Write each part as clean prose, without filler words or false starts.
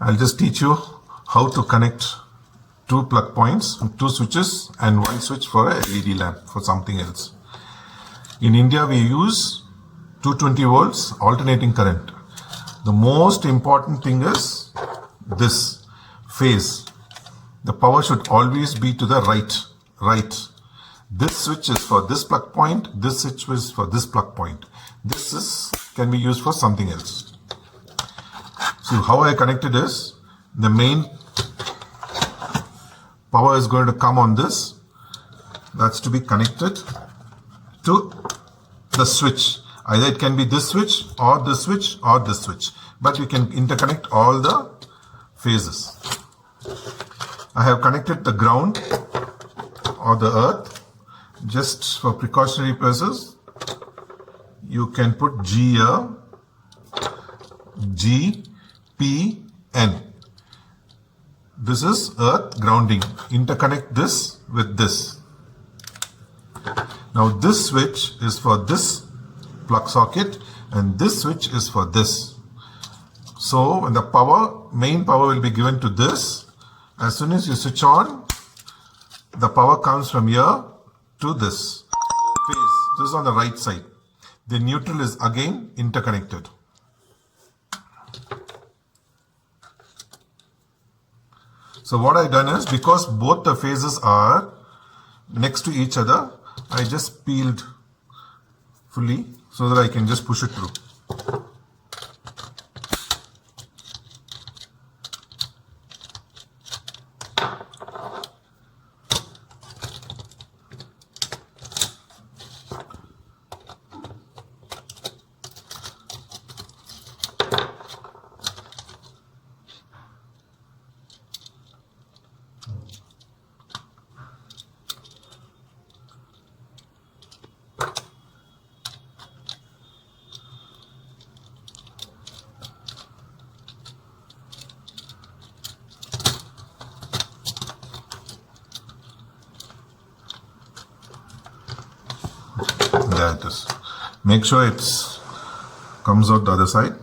I'll just teach you how to connect two plug points, two switches and one switch for a LED lamp for something else. In India, we use 220 volts alternating current. The most important thing is this phase. The power should always be to the right. This switch is for this plug point, this switch is for this plug point. Can be used for something else. So how I connected is, the main power is going to come on this. That's to be connected to the switch. Either it can be this switch or this switch or this switch. But you can interconnect all the phases. I have connected the ground or the earth. Just for precautionary purposes, you can put G here, G, P, N. This is earth grounding. Interconnect this with this. Now this switch is for this plug socket and this switch is for this. So when the main power will be given to this, as soon as you switch on, the power comes from here to this phase. This is on the right side. The neutral is again interconnected. So what I done is, because both the phases are next to each other, I just peeled fully so that I can just push it through. There it is. Make sure it comes out the other side.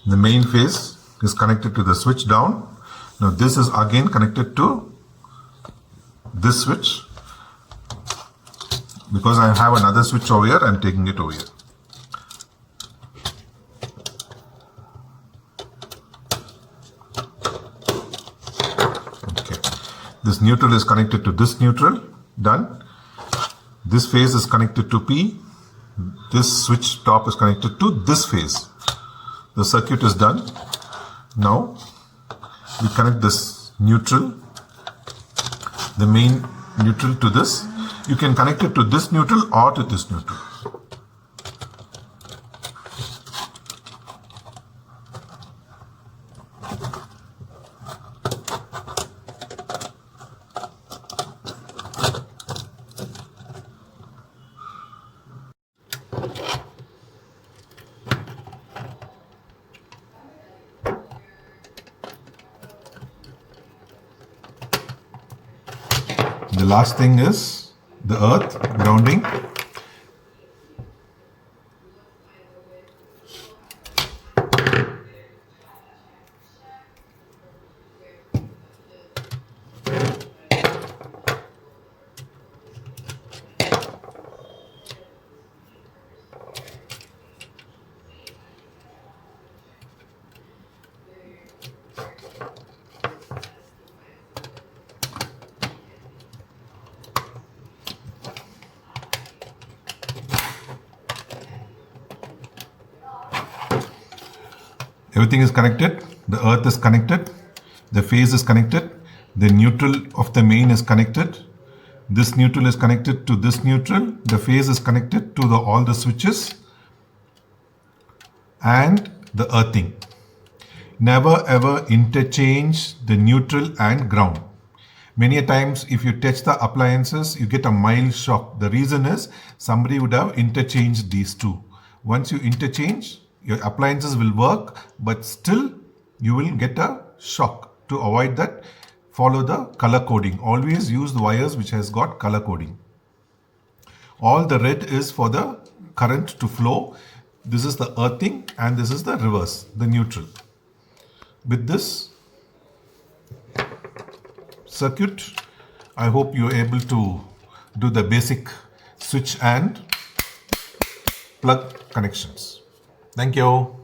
The main phase is connected to the switch down. Now this is again connected to this switch. Because I have another switch over here, I'm taking it over here. Okay. This neutral is connected to this neutral. Done. This phase is connected to P. This switch top is connected to this phase. The circuit is done. Now we connect this neutral, the main neutral, to this. You can connect it to this neutral or to this neutral. The last thing is the earth grounding. Everything is connected. The earth is connected. The phase is connected. The neutral of the main is connected. This neutral is connected to this neutral. The phase is connected to all the switches and the earthing. Never ever interchange the neutral and ground. Many a times, if you touch the appliances, you get a mild shock. The reason is somebody would have interchanged these two. Once you interchange, your appliances will work, but still you will get a shock. To avoid that, follow the color coding. Always use the wires which has got color coding. All the red is for the current to flow. This is the earthing and this is the reverse, the neutral. With this circuit, I hope you're able to do the basic switch and plug connections. Thank you.